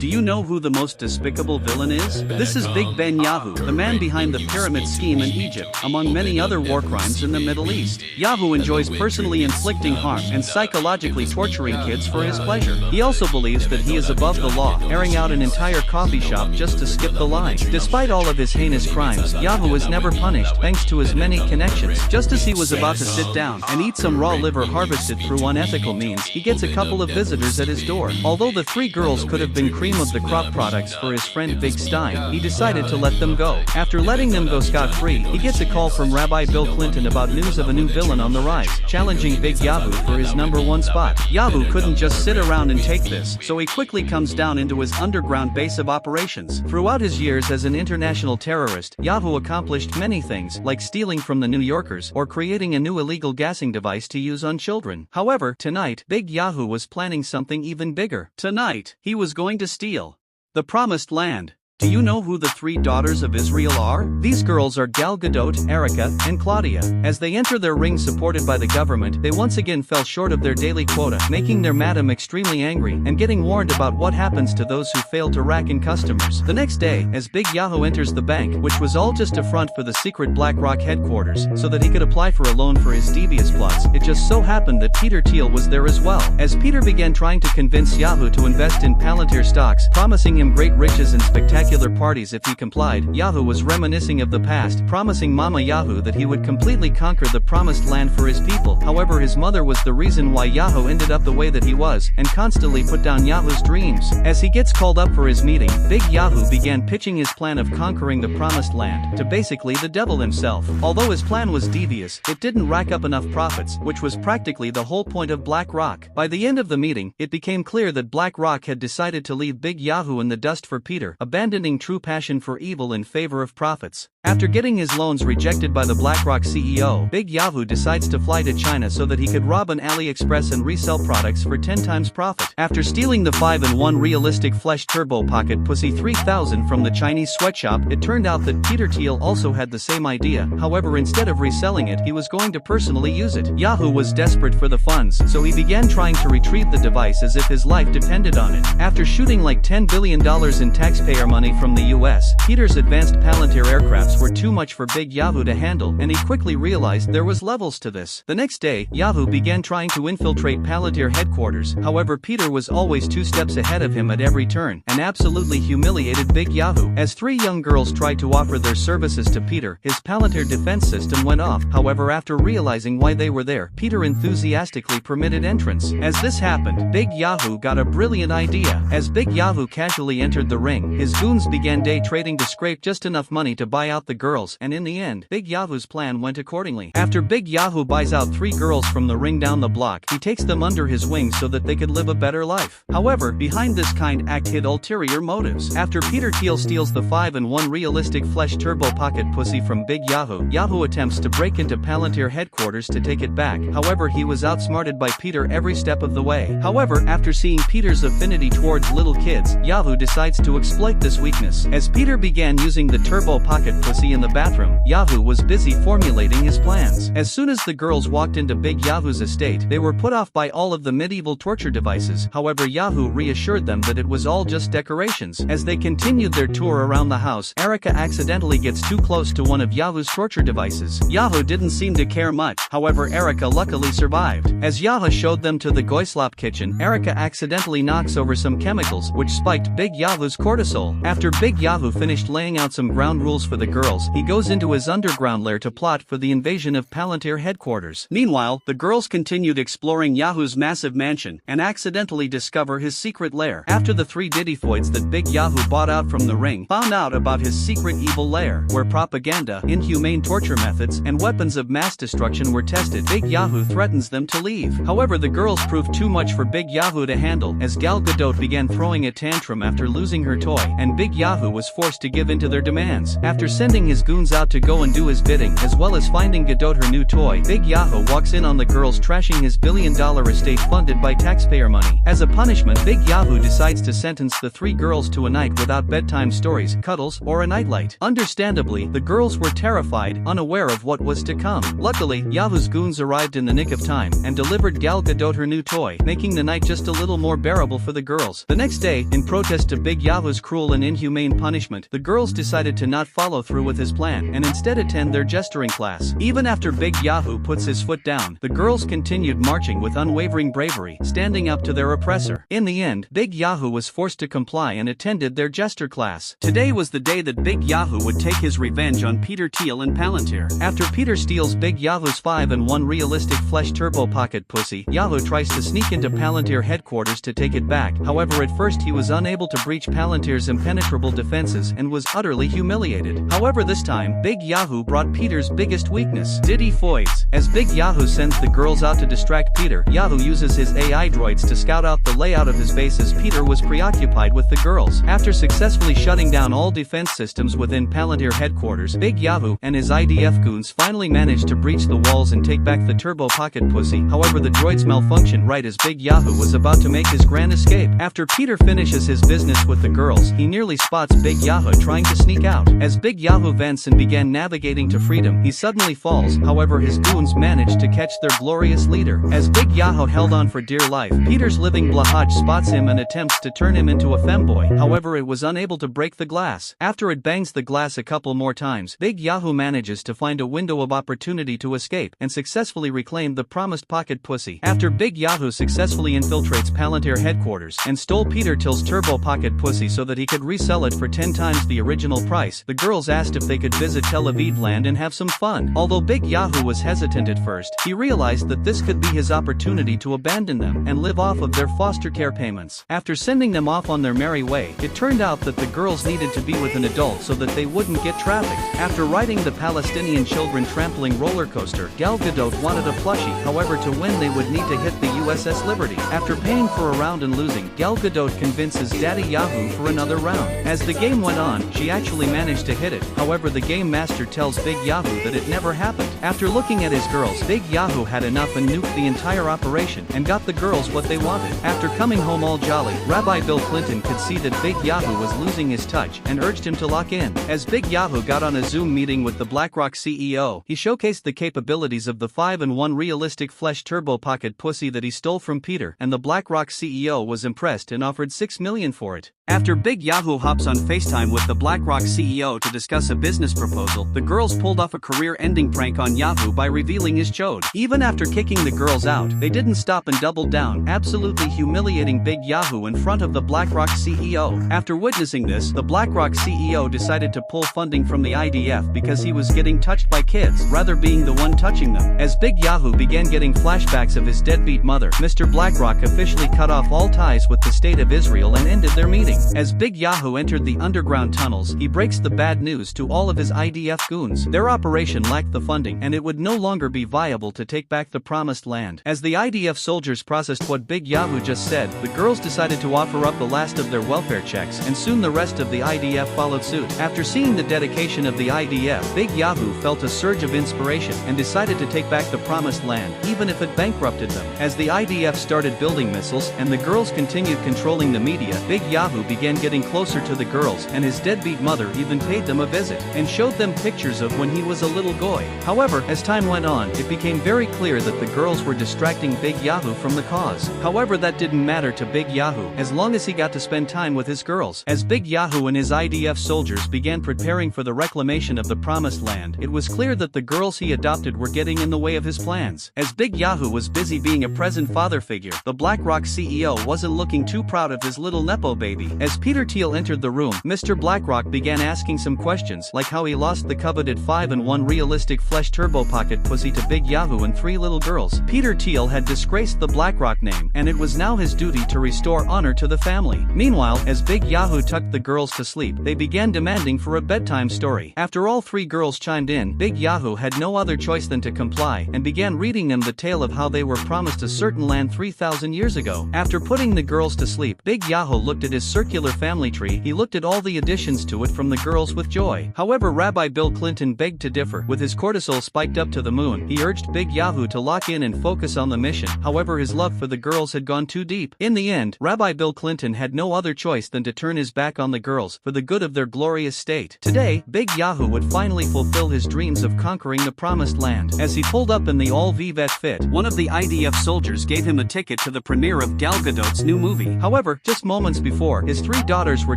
Do you know who the most despicable villain is? This is Big Ben Yahu, the man behind the pyramid scheme in Egypt, among many other war crimes in the Middle East. Yahu enjoys personally inflicting harm and psychologically torturing kids for his pleasure. He also believes that he is above the law, airing out an entire coffee shop just to skip the line. Despite all of his heinous crimes, Yahu is never punished thanks to his many connections. Just as he was about to sit down and eat some raw liver harvested through unethical means, he gets a couple of visitors at his door. Although the three girls could have been cream of the crop products for his friend Big Stein, he decided to let them go. After letting them go scot-free, he gets a call from Rabbi Bill Clinton about news of a new villain on the rise, challenging Big Yahu for his #1 spot. Yahu couldn't just sit around and take this, so he quickly comes down into his underground base of operations. Throughout his years as an international terrorist, Yahu accomplished many things, like stealing from the New Yorkers or creating a new illegal gassing device to use on children. However, tonight, Big Yahu was planning something even bigger. Tonight, he was going to steal the Promised Land. Do you know who the three daughters of Israel are? These girls are Gal Gadot, Erica, and Claudia. As they enter their ring supported by the government, they once again fell short of their daily quota, making their madam extremely angry and getting warned about what happens to those who fail to rack in customers. The next day, as Big Yahu enters the bank, which was all just a front for the secret BlackRock headquarters, so that he could apply for a loan for his devious plots, it just so happened that Peter Thiel was there as well. As Peter began trying to convince Yahu to invest in Palantir stocks, promising him great riches and spectacular parties if he complied, Yahu was reminiscing of the past, promising Mama Yahu that he would completely conquer the promised land for his people. However, his mother was the reason why Yahu ended up the way that he was, and constantly put down Yahu's dreams. As he gets called up for his meeting, Big Yahu began pitching his plan of conquering the promised land to basically the devil himself. Although his plan was devious, it didn't rack up enough profits, which was practically the whole point of BlackRock. By the end of the meeting, it became clear that BlackRock had decided to leave Big Yahu in the dust for Peter, abandoning true passion for evil in favor of profits. After getting his loans rejected by the BlackRock CEO, Big Yahu decides to fly to China so that he could rob an AliExpress and resell products for 10 times profit. After stealing the 5-in-1 realistic flesh turbo pocket pussy 3000 from the Chinese sweatshop, it turned out that Peter Thiel also had the same idea. However, instead of reselling it, he was going to personally use it. Yahu was desperate for the funds, so he began trying to retrieve the device as if his life depended on it. After shooting like $10 billion in taxpayer money from the US, Peter's advanced Palantir aircrafts were too much for Big Yahu to handle, and he quickly realized there was levels to this. The next day, Yahu began trying to infiltrate Palantir headquarters. However, Peter was always 2 steps ahead of him at every turn, and absolutely humiliated Big Yahu. As 3 young girls tried to offer their services to Peter, his Palantir defense system went off. However, after realizing why they were there, Peter enthusiastically permitted entrance. As this happened, Big Yahu got a brilliant idea. As Big Yahu casually entered the ring, his goons began day trading to scrape just enough money to buy out the girls, and in the end, Big Yahu's plan went accordingly. After Big Yahu buys out 3 girls from the ring down the block, he takes them under his wing so that they could live a better life. However, behind this kind act hid ulterior motives. After Peter Thiel steals the 5-in-1 realistic flesh turbo pocket pussy from Big Yahu, Yahu attempts to break into Palantir headquarters to take it back. However, he was outsmarted by Peter every step of the way. However, after seeing Peter's affinity towards little kids, Yahu decides to exploit this weakness. As Peter began using the turbo pocket pussy in the bathroom, Yahu was busy formulating his plans. As soon as the girls walked into Big Yahu's estate, they were put off by all of the medieval torture devices. However, Yahu reassured them that it was all just decorations. As they continued their tour around the house, Erica accidentally gets too close to one of Yahu's torture devices. Yahu didn't seem to care much. However, Erica luckily survived. As Yahu showed them to the Goislop kitchen, Erica accidentally knocks over some chemicals, which spiked Big Yahu's cortisol. After Big Yahu finished laying out some ground rules for the girls, he goes into his underground lair to plot for the invasion of Palantir headquarters. Meanwhile, the girls continued exploring Yahu's massive mansion and accidentally discover his secret lair. After the 3 Diddyfoids that Big Yahu bought out from the ring found out about his secret evil lair, where propaganda, inhumane torture methods, and weapons of mass destruction were tested, Big Yahu threatens them to leave. However, the girls proved too much for Big Yahu to handle, as Gal Gadot began throwing a tantrum after losing her toy, and Big Yahoo was forced to give in to their demands. After sending his goons out to go and do his bidding, as well as finding Godot her new toy, Big Yahoo walks in on the girls trashing his billion-dollar estate funded by taxpayer money. As a punishment, Big Yahoo decides to sentence the three girls to a night without bedtime stories, cuddles, or a nightlight. Understandably, the girls were terrified, unaware of what was to come. Luckily, Yahoo's goons arrived in the nick of time and delivered Gal Gadot her new toy, making the night just a little more bearable for the girls. The next day, in protest to Big Yahoo's cruel and inhumane punishment, the girls decided to not follow through with his plan and instead attend their gesturing class. Even after Big Yahoo puts his foot down, the girls continued marching with unwavering bravery, standing up to their oppressor. In the end, Big Yahoo was forced to comply and attended their gesture class. Today was the day that Big Yahoo would take his revenge on Peter Thiel and Palantir. After Peter steals Big Yahoo's 5-in-1 realistic flesh turbo pocket pussy, Yahoo tries to sneak into Palantir headquarters to take it back. However, at first he was unable to breach Palantir's impenetrable defenses and was utterly humiliated. However, this time, Big Yahoo brought Peter's biggest weakness, Diddy Foids. As Big Yahoo sends the girls out to distract Peter, Yahoo uses his AI droids to scout out the layout of his base as Peter was preoccupied with the girls. After successfully shutting down all defense systems within Palantir headquarters, Big Yahoo and his IDF goons finally managed to breach the walls and take back the turbo pocket pussy. However, the droids malfunctioned right as Big Yahoo was about to make his grand escape. After Peter finishes his business with the girls, he nearly spots Big Yahoo trying to sneak out. As Big Yahoo vents and began navigating to freedom, he suddenly falls. However, his goons managed to catch their glorious leader. As Big Yahoo held on for dear life, Peter's living blahaj spots him and attempts to turn him into a femboy. However, it was unable to break the glass. After it bangs the glass a couple more times, Big Yahoo manages to find a window of opportunity to escape and successfully reclaim the promised pocket pussy. After Big Yahoo successfully infiltrates Palantir headquarters and stole Peter Thiel's turbo pocket pussy so that he could resell it for 10 times the original price, the girls asked if they could visit Tel Aviv land and have some fun. Although Big Yahoo was hesitant at first, he realized that this could be his opportunity to abandon them and live off of their foster care payments. After sending them off on their merry way, it turned out that the girls needed to be with an adult so that they wouldn't get trafficked. After riding the Palestinian children trampling roller coaster, Gal Gadot wanted a plushie. However, to win they would need to hit the USS Liberty. After paying for a round and losing, Gal Gadot convinces Daddy Yahoo for another round. As the game went on, she actually managed to hit it. However, the game master tells Big Yahoo that it never happened. After looking at his girls, Big Yahoo had enough and nuked the entire operation and got the girls what they wanted. After coming home all jolly, Rabbi Bill Clinton could see that Big Yahoo was losing his touch and urged him to lock in. As Big Yahoo got on a Zoom meeting with the BlackRock CEO, he showcased the capabilities of the 5-in-1 realistic flesh turbo pocket pussy that he stole from Peter, and the BlackRock CEO was impressed and offered $6 million for it. After Big Yahoo hops on FaceTime with the BlackRock CEO to discuss a business proposal, the girls pulled off a career-ending prank on Yahoo by revealing his chode. Even after kicking the girls out, they didn't stop and doubled down, absolutely humiliating Big Yahoo in front of the BlackRock CEO. After witnessing this, the BlackRock CEO decided to pull funding from the IDF because he was getting touched by kids, rather being the one touching them. As Big Yahoo began getting flashbacks of his deadbeat mother, Mr. BlackRock officially cut off all ties with the state of Israel and ended their meeting. As Big Yahoo entered the underground tunnels, he breaks the bad news to all of his IDF goons. Their operation lacked the funding and it would no longer be viable to take back the promised land. As the IDF soldiers processed what Big Yahoo just said, the girls decided to offer up the last of their welfare checks, and soon the rest of the IDF followed suit. After seeing the dedication of the IDF, Big Yahoo felt a surge of inspiration and decided to take back the promised land, even if it bankrupted them. As the IDF started building missiles and the girls continued controlling the media, Big Yahoo began getting closer to the girls, and his deadbeat mother even paid them a visit and showed them pictures of when he was a little boy. However, as time went on, it became very clear that the girls were distracting Big Yahoo from the cause. However, that didn't matter to Big Yahoo, as long as he got to spend time with his girls. As Big Yahoo and his IDF soldiers began preparing for the reclamation of the promised land, it was clear that the girls he adopted were getting in the way of his plans. As Big Yahoo was busy being a present father figure, the BlackRock CEO wasn't looking too proud of his little nepo baby. As Peter Thiel entered the room, Mr. BlackRock began asking some questions, like how he lost the coveted 5-in-1 realistic flesh turbo pocket pussy to Big Yahoo and 3 little girls. Peter Thiel had disgraced the BlackRock name, and it was now his duty to restore honor to the family. Meanwhile, as Big Yahoo tucked the girls to sleep, they began demanding for a bedtime story. After all 3 girls chimed in, Big Yahoo had no other choice than to comply, and began reading them the tale of how they were promised a certain land 3,000 years ago. After putting the girls to sleep, Big Yahoo looked at his circular family tree, he looked at all the additions to it from the girls with joy. However, Rabbi Bill Clinton begged to differ. With his cortisol spiked up to the moon, he urged Big Yahoo to lock in and focus on the mission. However, his love for the girls had gone too deep. In the end, Rabbi Bill Clinton had no other choice than to turn his back on the girls for the good of their glorious state. Today, Big Yahoo would finally fulfill his dreams of conquering the promised land. As he pulled up in the all-Vivette fit, one of the IDF soldiers gave him a ticket to the premiere of Gal Gadot's new movie. However, just moments before, his 3 daughters were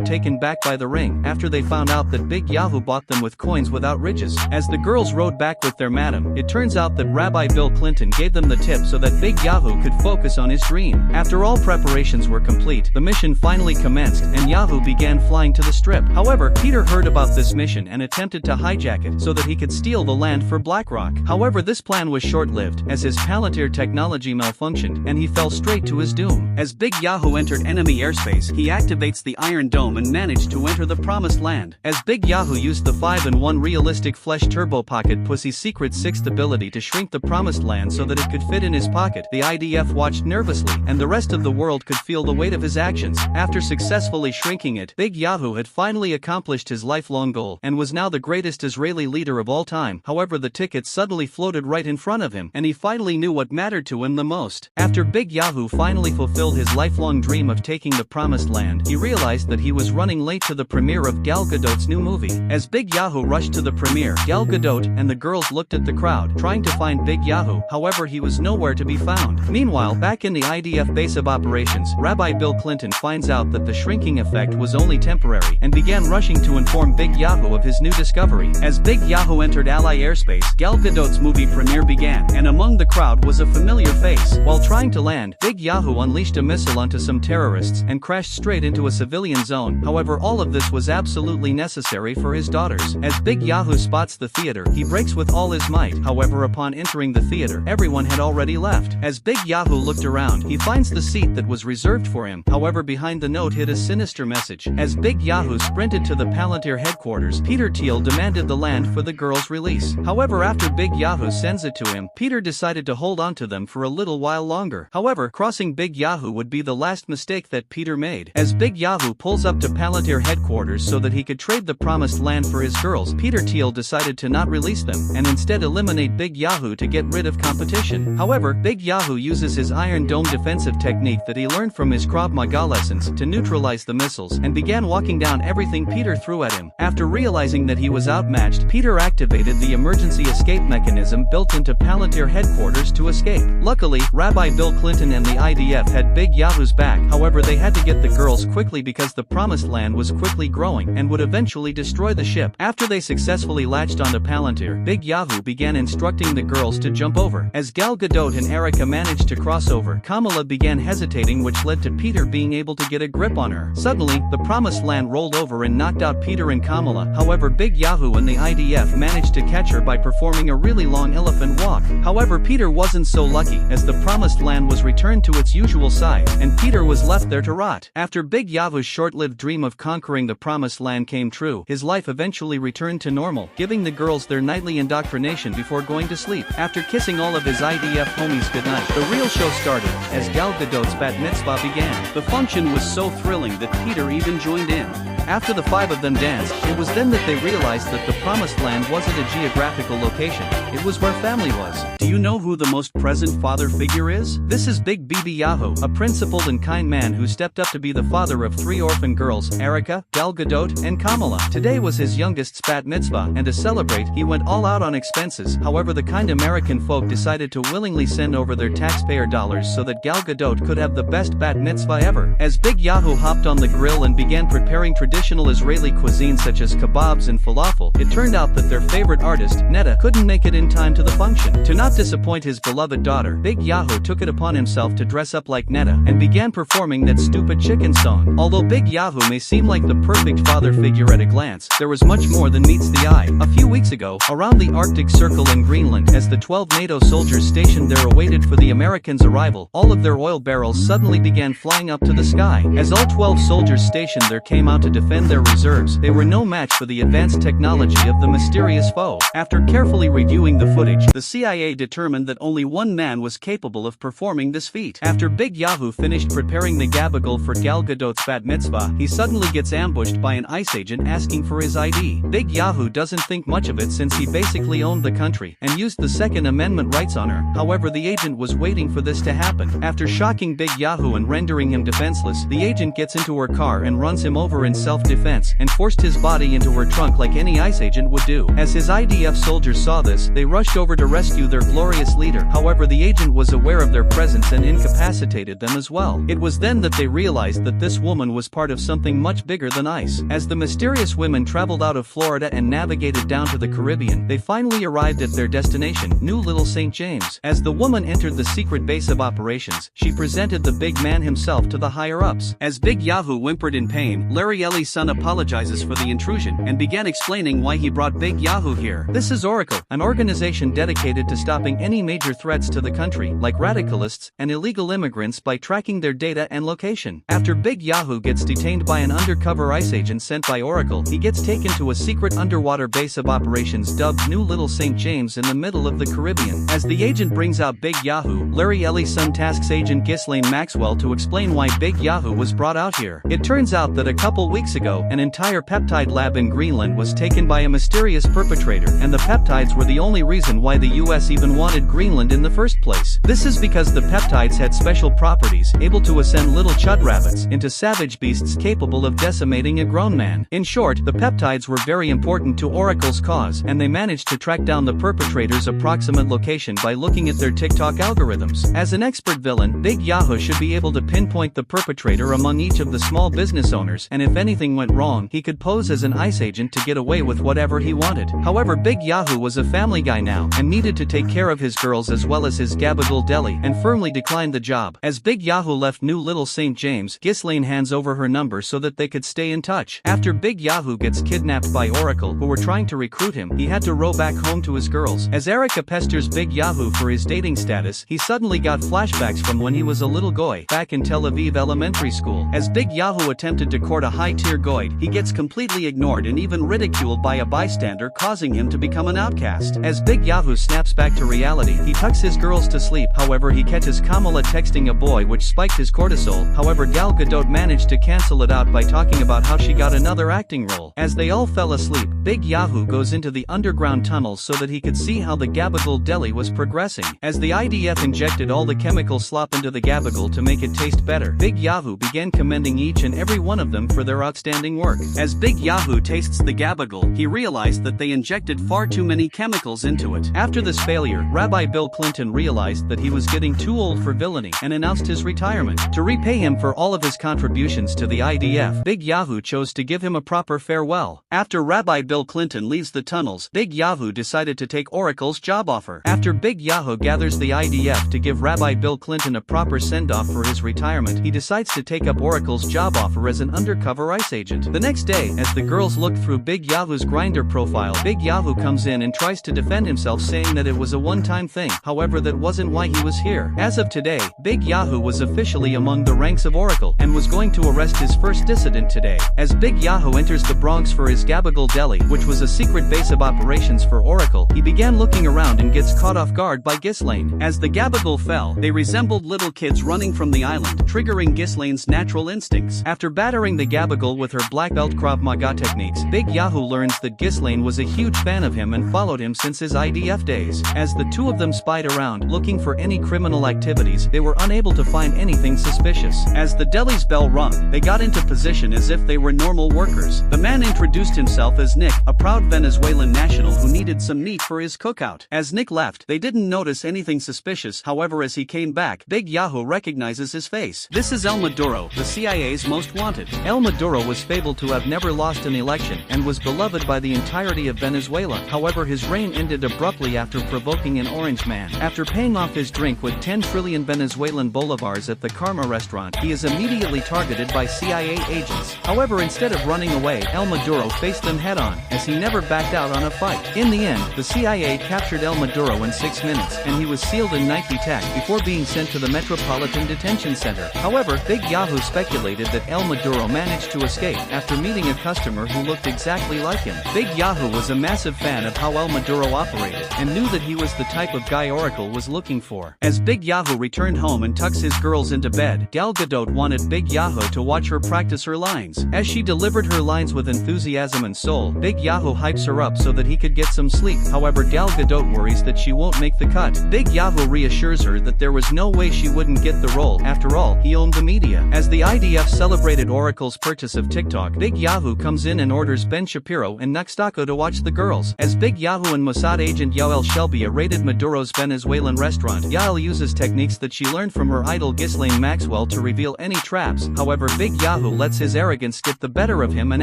taken back by the ring after they found out that Big Yahoo bought them with coins without ridges. As the girls rode back with their madam, it turns out that Rabbi Bill Clinton gave them the tip so that Big Yahoo could focus on his dream. After all preparations were complete, the mission finally commenced and Yahoo began flying to the strip. However, Peter heard about this mission and attempted to hijack it so that he could steal the land for BlackRock. However, this plan was short-lived as his Palantir technology malfunctioned and he fell straight to his doom. As Big Yahoo entered enemy airspace, he activates the Iron Dome and managed to enter the promised land. As Big Yahoo used the 5-in-1 realistic flesh turbo pocket pussy's secret 6th ability to shrink the promised land so that it could fit in his pocket, the IDF watched nervously and the rest of the world could feel the weight of his actions. After successfully shrinking it, Big Yahoo had finally accomplished his lifelong goal and was now the greatest Israeli leader of all time. However, the ticket suddenly floated right in front of him and he finally knew what mattered to him the most. After Big Yahoo finally fulfilled his lifelong dream of taking the promised land, he realized that he was running late to the premiere of Gal Gadot's new movie. As Big Yahoo rushed to the premiere, Gal Gadot and the girls looked at the crowd, trying to find Big Yahoo. However, he was nowhere to be found. Meanwhile, back in the IDF base of operations, Rabbi Bill Clinton finds out that the shrinking effect was only temporary and began rushing to inform Big Yahoo of his new discovery. As Big Yahoo entered Ally airspace, Gal Gadot's movie premiere began, and among the crowd was a familiar face. While trying to land, Big Yahoo unleashed a missile onto some terrorists and crashed straight into a civilian zone. However, all of this was absolutely necessary for his daughters. As Big Yahoo spots the theater, he brakes with all his might. However, upon entering the theater, everyone had already left. As Big Yahoo looked around, he finds the seat that was reserved for him. However, behind the note hid a sinister message. As Big Yahoo sprinted to the Palantir headquarters, Peter Thiel demanded the land for the girls' release. However, after Big Yahoo sends it to him, Peter decided to hold on to them for a little while longer. However, crossing Big Yahoo would be the last mistake that Peter made. As Big Yahoo pulls up to Palantir headquarters so that he could trade the promised land for his girls, Peter Thiel decided to not release them and instead eliminate Big Yahoo to get rid of competition. However, Big Yahoo uses his Iron Dome defensive technique that he learned from his Krav Maga lessons to neutralize the missiles and began walking down everything Peter threw at him. After realizing that he was outmatched, Peter activated the emergency escape mechanism built into Palantir headquarters to escape. Luckily, Rabbi Bill Clinton and the IDF had Big Yahoo's back. However, they had to get the girls quickly because the promised land was quickly growing and would eventually destroy the ship. After they successfully latched onto Palantir, Big Yahoo began instructing the girls to jump over. As Gal Gadot and Erica managed to cross over, Kamala began hesitating, which led to Peter being able to get a grip on her. Suddenly, the promised land rolled over and knocked out Peter and Kamala. However, Big Yahoo and the IDF managed to catch her by performing a really long elephant walk. However, Peter wasn't so lucky, as the promised land was returned to its usual size, and Peter was left there to rot. After Big Yahoo's short-lived dream of conquering the promised land came true, his life eventually returned to normal, giving the girls their nightly indoctrination before going to sleep. After kissing all of his IDF homies goodnight, the real show started, as Gal Gadot's bat mitzvah began. The function was so thrilling that Peter even joined in. After the 5 of them danced, it was then that they realized that the promised land wasn't a geographical location, it was where family was. Do you know who the most present father figure is? This is Big Bibi Yahoo, a principled and kind man who stepped up to be the father of 3 orphan girls, Erica, Gal Gadot, and Kamala. Today was his youngest's bat mitzvah, and to celebrate, he went all out on expenses. However, the kind American folk decided to willingly send over their taxpayer dollars so that Gal Gadot could have the best bat mitzvah ever. As Big Yahoo hopped on the grill and began preparing traditional Israeli cuisine such as kebabs and falafel, it turned out that their favorite artist, Netta, couldn't make it in time to the function. To not disappoint his beloved daughter, Big Yahoo took it upon himself to dress up like Netta and began performing that stupid chicken song. Although Big Yahoo may seem like the perfect father figure at a glance, there was much more than meets the eye. A few weeks ago, around the Arctic Circle in Greenland, as the 12 NATO soldiers stationed there awaited for the Americans' arrival, all of their oil barrels suddenly began flying up to the sky. As all 12 soldiers stationed there came out to defend their reserves, they were no match for the advanced technology of the mysterious foe. After carefully reviewing the footage, the CIA determined that only one man was capable of performing this feat. After Big Yahoo finished preparing the gabagool for Gal Gadot's Gadot's bat mitzvah, he suddenly gets ambushed by an ICE agent asking for his ID. Big Yahu doesn't think much of it since he basically owned the country and used the Second Amendment rights on her. However, the agent was waiting for this to happen. After shocking Big Yahu and rendering him defenseless, the agent gets into her car and runs him over in self-defense and forced his body into her trunk like any ICE agent would do. As his IDF soldiers saw this, they rushed over to rescue their glorious leader. However, the agent was aware of their presence and incapacitated them as well. It was then that they realized that this woman was part of something much bigger than ICE. As the mysterious women traveled out of Florida and navigated down to the Caribbean, they finally arrived at their destination, New Little St. James. As the woman entered the secret base of operations, she presented the big man himself to the higher-ups. As Big Yahu whimpered in pain, Larry Ellie's son apologizes for the intrusion and began explaining why he brought Big Yahu here. This is Oracle, an organization dedicated to stopping any major threats to the country, like radicalists and illegal immigrants, by tracking their data and location. After Big Yahu gets detained by an undercover ICE agent sent by Oracle, he gets taken to a secret underwater base of operations dubbed New Little St. James in the middle of the Caribbean. As the agent brings out Big Yahu, Larry Ellie's son tasks Agent Ghislaine Maxwell to explain why Big Yahu was brought out here. It turns out that a couple weeks ago, an entire peptide lab in Greenland was taken by a mysterious perpetrator, and the peptides were the only reason why the US even wanted Greenland in the first place. This is because the peptides had special properties, able to ascend little chud rabbits into savage beasts capable of decimating a grown man. In short, the peptides were very important to Oracle's cause, and they managed to track down the perpetrator's approximate location by looking at their TikTok algorithms. As an expert villain, Big Yahu should be able to pinpoint the perpetrator among each of the small business owners, and if anything went wrong, he could pose as an ICE agent to get away with whatever he wanted. However, Big Yahu was a family guy now, and needed to take care of his girls as well as his gabagool deli, and firmly declined the job. As Big Yahu left New Little St. James, Ghislaine hands over her number so that they could stay in touch. After Big Yahu gets kidnapped by Oracle, who were trying to recruit him, he had to row back home to his girls. As Erica pesters Big Yahu for his dating status, he suddenly got flashbacks from when he was a little goy, back in Tel Aviv elementary school. As Big Yahu attempted to court a high-tier goyd, he gets completely ignored and even ridiculed by a bystander, causing him to become an outcast. As Big Yahu snaps back to reality, he tucks his girls to sleep. However, he catches Kamala texting a boy, which spiked his cortisol. However, Gal Gadot managed to cancel it out by talking about how she got another acting role. As they all fell asleep, Big Yahu goes into the underground tunnels so that he could see how the gabagool deli was progressing. As the IDF injected all the chemical slop into the gabagool to make it taste better, Big Yahu began commending each and every one of them for their outstanding work. As Big Yahu tastes the gabagool, he realized that they injected far too many chemicals into it. After this failure, Rabbi Bill Clinton realized that he was getting too old for villainy and announced his retirement. To repay him for all of his contributions to the IDF, Big Yahu chose to give him a proper farewell. After Rabbi Bill Clinton leaves the tunnels, Big Yahu decided to take Oracle's job offer. After Big Yahu gathers the IDF to give Rabbi Bill Clinton a proper send-off for his retirement, he decides to take up Oracle's job offer as an undercover ICE agent. The next day, as the girls look through Big Yahu's Grindr profile, Big Yahu comes in and tries to defend himself, saying that it was a one-time thing. However, that wasn't why he was here. As of today, Big Yahu was officially among the ranks of Oracle and was going to arrest his first dissident today. As Big Yahu enters the Bronx for his gabagool deli, which was a secret base of operations for Oracle, he began looking around and gets caught off guard by Ghislaine. As the gabagool fell, they resembled little kids running from the island, triggering Ghislaine's natural instincts. After battering the gabagool with her black belt Krav Maga techniques, Big Yahu learns that Ghislaine was a huge fan of him and followed him since his IDF days. As the two of them spied around, looking for any criminal activities, they were unable to find anything suspicious. As the deli's bell rung, they got into position as if they were normal workers. The man introduced himself as Nick, a proud Venezuelan national who needed some meat for his cookout. As Nick left, they didn't notice anything suspicious. However, as he came back, Big Yahu recognizes his face. This is El Maduro, the CIA's most wanted. El Maduro was fabled to have never lost an election and was beloved by the entirety of Venezuela. However, his reign ended abruptly after provoking an orange man. After paying off his drink with 10 trillion Venezuelan bolivars at the Karma restaurant, he is immediately targeted by CIA agents. However, instead of running away, El Maduro faced them head-on, as he never backed out on a fight. In the end, the CIA captured El Maduro in 6 minutes, and he was sealed in Nike Tech before being sent to the Metropolitan Detention Center. However, Big Yahu speculated that El Maduro managed to escape after meeting a customer who looked exactly like him. Big Yahu was a massive fan of how El Maduro operated, and knew that he was the type of guy Oracle was looking for. As Big Yahu returned home and tucks his girls into bed, Gal Gadot wanted Big Yahu Yahu to watch her practice her lines. As she delivered her lines with enthusiasm and soul, Big Yahu hypes her up so that he could get some sleep. However, Gal Gadot worries that she won't make the cut. Big Yahu reassures her that there was no way she wouldn't get the role. After all, he owned the media. As the IDF celebrated Oracle's purchase of TikTok, Big Yahu comes in and orders Ben Shapiro and Nuxtaco to watch the girls. As Big Yahu and Mossad agent Yael Shelby raided Maduro's Venezuelan restaurant, Yael uses techniques that she learned from her idol Ghislaine Maxwell to reveal any traps. However, Big Yahu lets his arrogance get the better of him and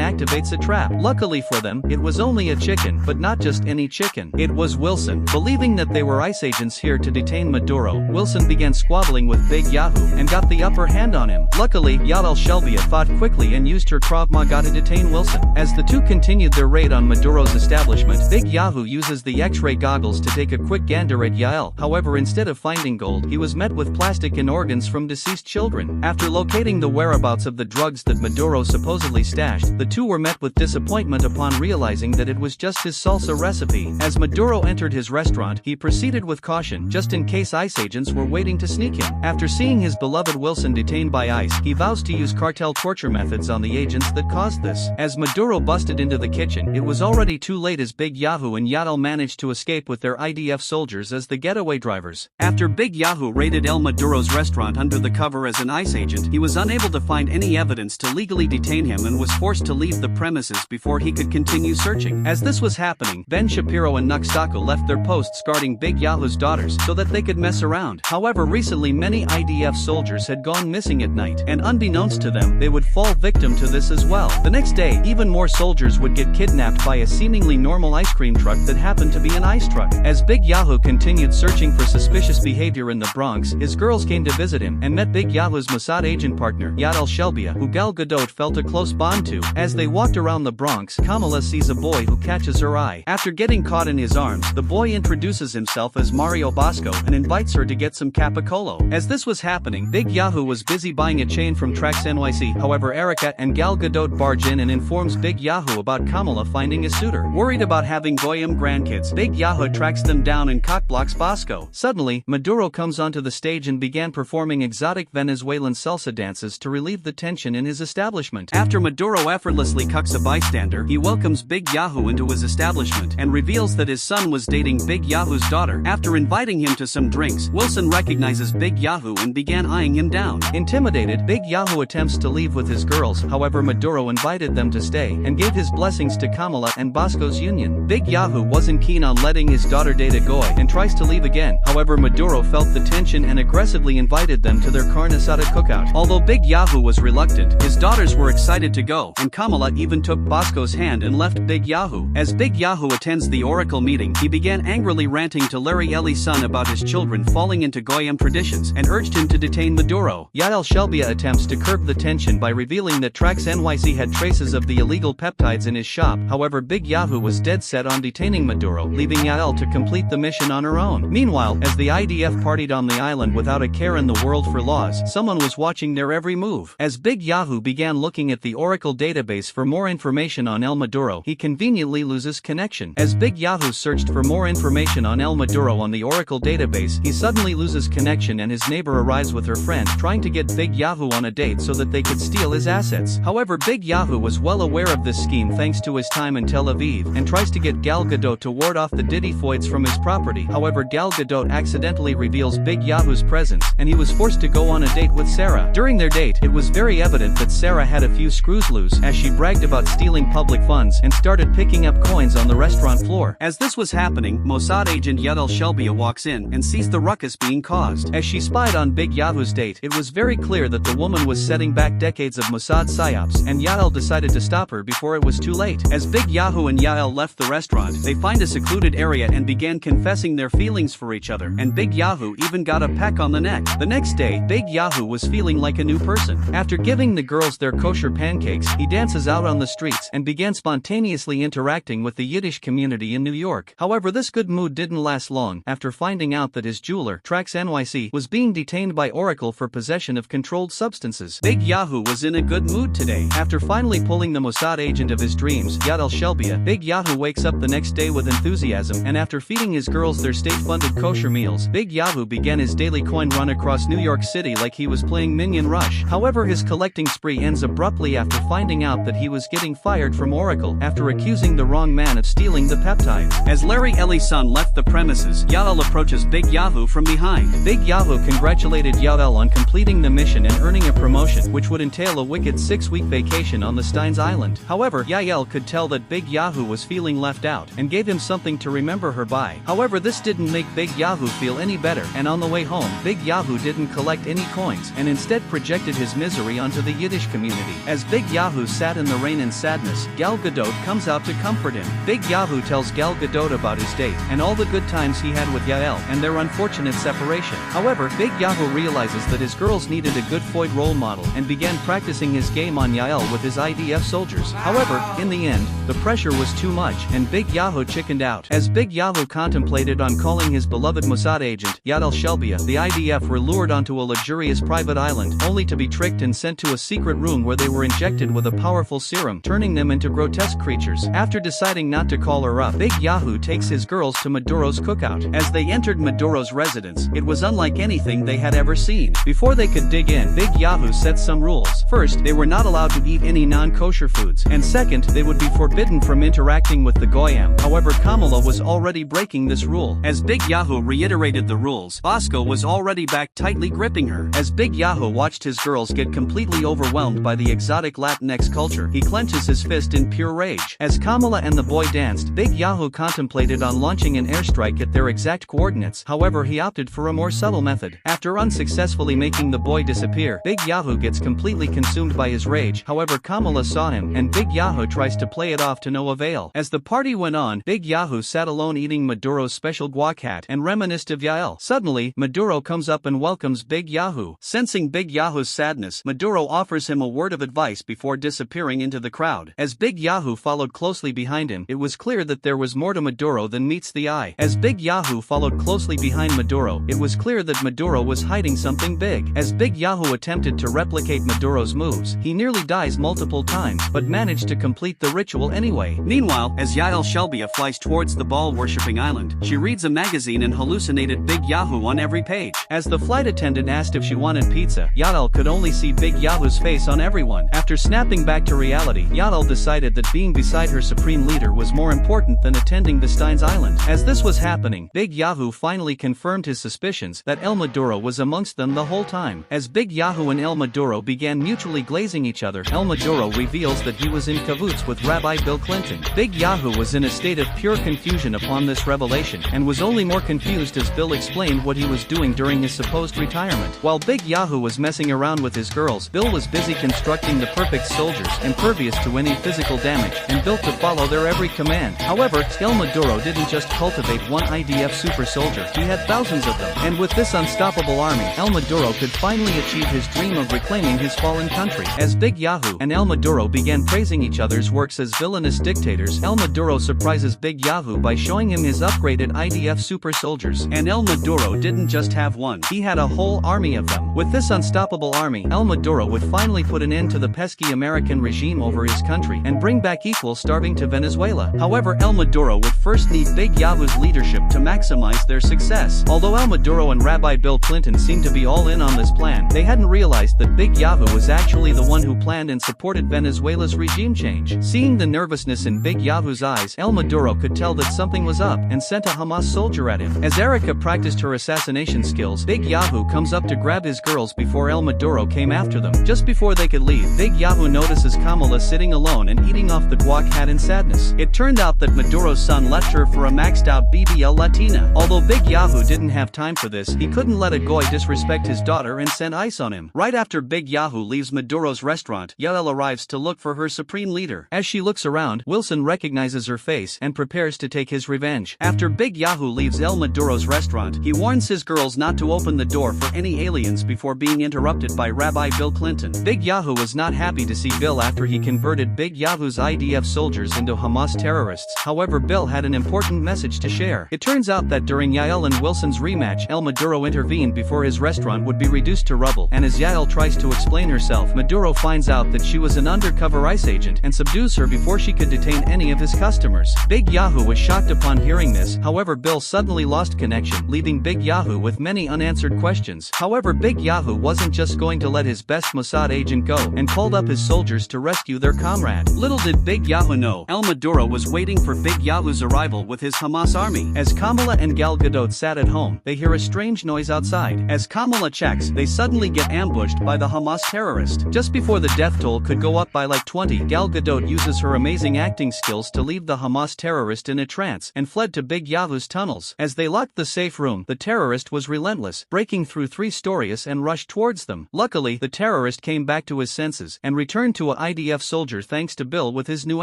activates a trap. Luckily for them, it was only a chicken, but not just any chicken. It was Wilson. Believing that they were ICE agents here to detain Maduro, Wilson began squabbling with Big Yahu and got the upper hand on him. Luckily, Yael Shelby fought quickly and used her Krav Maga to detain Wilson. As the two continued their raid on Maduro's establishment, Big Yahu uses the X-ray goggles to take a quick gander at Yael. However, instead of finding gold, he was met with plastic and organs from deceased children. After locating the whereabouts of the drugs that Maduro supposedly stashed, the two were met with disappointment upon realizing that it was just his salsa recipe. As Maduro entered his restaurant, he proceeded with caution, just in case ICE agents were waiting to sneak him. After seeing his beloved Wilson detained by ICE, he vows to use cartel torture methods on the agents that caused this. As Maduro busted into the kitchen, it was already too late as Big Yahu and Yael managed to escape with their IDF soldiers as the getaway drivers. After Big Yahu raided El Maduro's restaurant under the cover as an ICE agent, he was unable to find any evidence to legally detain him and was forced to leave the premises before he could continue searching. As this was happening, Ben Shapiro and Nuxtaco left their posts guarding Big Yahu's daughters so that they could mess around. However, recently many IDF soldiers had gone missing at night, and unbeknownst to them, they would fall victim to this as well. The next day, even more soldiers would get kidnapped by a seemingly normal ice cream truck that happened to be an ice truck. As Big Yahu continued searching for suspicious behavior in the Bronx, his girls came to visit him and met Big Yahu's Mossad agent partner, Yael Shelby, who Gal Gadot felt a close bond to. As they walked around the Bronx, Kamala sees a boy who catches her eye. After getting caught in his arms, the boy introduces himself as Mario Bosco and invites her to get some Capicolo. As this was happening, Big Yahu was busy buying a chain from Trax NYC. However, Erica and Gal Gadot barge in and informs Big Yahu about Kamala finding a suitor. Worried about having Goyim grandkids, Big Yahu tracks them down and cockblocks Bosco. Suddenly, Maduro comes onto the stage and began performing exotic Venezuelan salsa dances to relieve the tension in his establishment. After Maduro effortlessly cucks a bystander, he welcomes Big Yahu into his establishment and reveals that his son was dating Big Yahu's daughter. After inviting him to some drinks, Wilson recognizes Big Yahu and began eyeing him down. Intimidated, Big Yahu attempts to leave with his girls. However, Maduro invited them to stay and gave his blessings to Kamala and Bosco's union. Big Yahu wasn't keen on letting his daughter date a Goy and tries to leave again. However, Maduro felt the tension and aggressively invited them to their carne asada cookout. Although Big Yahu was reluctant, his daughters were excited to go, and Kamala even took Bosco's hand and left Big Yahu. As Big Yahu attends the Oracle meeting, he began angrily ranting to Larry Ellie's son about his children falling into Goyim traditions and urged him to detain Maduro. Yael Shelby attempts to curb the tension by revealing that Trax NYC had traces of the illegal peptides in his shop. However, Big Yahu was dead set on detaining Maduro, leaving Yael to complete the mission on her own. Meanwhile, as the IDF partied on the island without a care in the world for laws, someone was watching their every move. As Big Yahu began looking at the Oracle database for more information on El Maduro, he conveniently loses connection. As Big Yahu searched for more information on El Maduro on the Oracle database, he suddenly loses connection and his neighbor arrives with her friend, trying to get Big Yahu on a date so that they could steal his assets. However, Big Yahu was well aware of this scheme thanks to his time in Tel Aviv, and tries to get Gal Gadot to ward off the Diddyfoids from his property. However, Gal Gadot accidentally reveals Big Yahu's presence, and he was forced to go on a date with Sarah. During their date, it was very evident that Sarah had a few screws loose, as she bragged about stealing public funds and started picking up coins on the restaurant floor. As this was happening, Mossad agent Yael Shelby walks in and sees the ruckus being caused. As she spied on Big Yahu's date, it was very clear that the woman was setting back decades of Mossad psyops, and Yael decided to stop her before it was too late. As Big Yahu and Yael left the restaurant, they find a secluded area and began confessing their feelings for each other, and Big Yahu even got a peck on the neck. The next day, Big Yahu was feeling like a new person. After giving the girls their kosher pancakes, he dances out on the streets and began spontaneously interacting with the Yiddish community in New York. However, this good mood didn't last long. After finding out that his jeweler, Trax NYC, was being detained by Oracle for possession of controlled substances, Big Yahu was in a good mood today. After finally pulling the Mossad agent of his dreams, Yael Shelby, Big Yahu wakes up the next day with enthusiasm, and after feeding his girls their state-funded kosher meals, Big Yahu began his daily coin run across New York City like he was playing Minion Rush. However, his collecting spree ends abruptly after finding out that he was getting fired from Oracle after accusing the wrong man of stealing the peptides. As Larry Ellison left the premises, Yael approaches Big Yahoo from behind. Big Yahoo congratulated Yael on completing the mission and earning a promotion, which would entail a wicked 6-week vacation on the Steins Island. However, Yael could tell that Big Yahoo was feeling left out and gave him something to remember her by. However, this didn't make Big Yahoo feel any better, and on the way home, Big Yahoo didn't collect any coins and instead projected his misery onto the Yiddish community. As Big Yahoo sat in the rain in sadness, Gal Gadot comes out to comfort him. Big Yahoo tells Gal Gadot about his date and all the good times he had with Yael and their unfortunate separation. However, Big Yahoo realizes that his girls needed a good foid role model and began practicing his game on Yael with his IDF soldiers. However, in the end, the pressure was too much and Big Yahoo chickened out. As Big Yahoo contemplated on calling his beloved Mossad agent, Yael Shelbia, the IDF were lured onto a luxurious private island, only to be tricked and sent to a secret room where they were injected with a powerful serum, turning them into grotesque creatures. After deciding not to call her up, Big Yahoo takes his girls to Maduro's cookout. As they entered Maduro's residence, it was unlike anything they had ever seen. Before they could dig in, Big Yahoo set some rules. First, they were not allowed to eat any non-kosher foods, and second, they would be forbidden from interacting with the Goyim. However, Kamala was already breaking this rule. As Big Yahoo reiterated the rules, Bosco was already back, tightly gripping her. As Big Yahoo watched his girls get completely overwhelmed by the exotic Latinx culture, he clenches his fist in pure rage. As Kamala and the boy danced, Big Yahoo contemplated on launching an airstrike at their exact coordinates. However, he opted for a more subtle method. After unsuccessfully making the boy disappear, Big Yahoo gets completely consumed by his rage. However, Kamala saw him, and Big Yahoo tries to play it off to no avail. As the party went on, Big Yahoo sat alone eating Maduro's special guacat and reminisced of Yael. Suddenly, Maduro comes up and welcomes Big Yahoo. Sensing Big Yahoo's sadness, Maduro offers him a word of advice before disappearing into the crowd. As Big Yahoo followed closely behind him, it was clear that there was more to Maduro than meets the eye. As Big Yahoo followed closely behind Maduro, it was clear that Maduro was hiding something big. As Big Yahoo attempted to replicate Maduro's moves, he nearly dies multiple times, but managed to complete the ritual anyway. Meanwhile, as Yael Shelbia flies towards the ball-worshipping island, she reads a magazine and hallucinated Big Yahoo on every page. As the flight attendant asked if she wanted pizza, Yael could only see Big Yahoo's face on everyone. After snapping back to reality, Yael decided that being beside her supreme leader was more important than attending the Steins Island. As this was happening, Big Yahoo finally confirmed his suspicions that El Maduro was amongst them the whole time. As Big Yahoo and El Maduro began mutually glazing each other, El Maduro reveals that he was in cahoots with Rabbi Bill Clinton. Big Yahoo was in a state of pure confusion upon this revelation, and was only more confused as Bill explained what he was doing during his supposed retirement. While Big Yahoo was messing around with his girls, Bill was busy constructing the perfect soldiers, impervious to any physical damage, and built to follow their every command. However, El Maduro didn't just cultivate one IDF super soldier, he had thousands of them. And with this unstoppable army, El Maduro could finally achieve his dream of reclaiming his fallen country. As Big Yahoo and El Maduro began praising each other's works as villainous dictators, El Maduro surprises Big Yahoo by showing him his upgraded IDF super soldiers. And El Maduro didn't just have one, he had a whole army of them. With this unstoppable army, El Maduro would finally put an end to the pesky American regime over his country and bring back equal starving to Venezuela. However, El Maduro would first need Big Yahoo's leadership to maximize their success. Although El Maduro and Rabbi Bill Clinton seemed to be all in on this plan, they hadn't realized that Big Yahoo was actually the one who planned and supported Venezuela's regime change. Seeing the nervousness in Big Yahoo's eyes, El Maduro could tell that something was up and sent a Hamas soldier at him. As Erica practiced her assassination skills, Big Yahoo comes up to grab his girls before El Maduro came after them. Just before they could leave, Big Yahoo notices Kamala sitting alone and eating off the guac in sadness. It turned out that Maduro's son left her for a maxed-out BBL Latina. Although Big Yahoo didn't have time for this, he couldn't let a goy disrespect his daughter and send ice on him. Right after Big Yahoo leaves Maduro's restaurant, Yael arrives to look for her supreme leader. As she looks around, Wilson recognizes her face and prepares to take his revenge. After Big Yahoo leaves El Maduro's restaurant, he warns his girls not to open the door for any aliens before being interrupted by Rabbi Bill Clinton. Big Yahoo was not happy to see Bill after he converted Big Yahoo's IDF soldiers into Hamas terrorists. However, Bill had an important message to share. It turns out that during Yael and Wilson's rematch, El Maduro intervened before his restaurant would be reduced to rubble, and as Yael tries to explain herself, Maduro finds out that she was an undercover ICE agent and subdues her before she could detain any of his customers. Big Yahoo was shocked upon hearing this. However, Bill suddenly lost connection, leaving Big Yahoo with many unanswered questions. However, Big Yahoo wasn't just going to let his best Mossad agent go and called up his soldiers to rescue their comrade. Little did Big Yahu know, El Maduro was waiting for Big Yahu's arrival with his Hamas army. As Kamala and Gal Gadot sat at home, they hear a strange noise outside. As Kamala checks, they suddenly get ambushed by the Hamas terrorist. Just before the death toll could go up by like 20, Gal Gadot uses her amazing acting skills to leave the Hamas terrorist in a trance and fled to Big Yahu's tunnels. As they locked the safe room, the terrorist was relentless, breaking through 3 stories and rushed towards them. Luckily, the terrorist came back to his senses and returned to a IDF soldier thanks to Bill with his new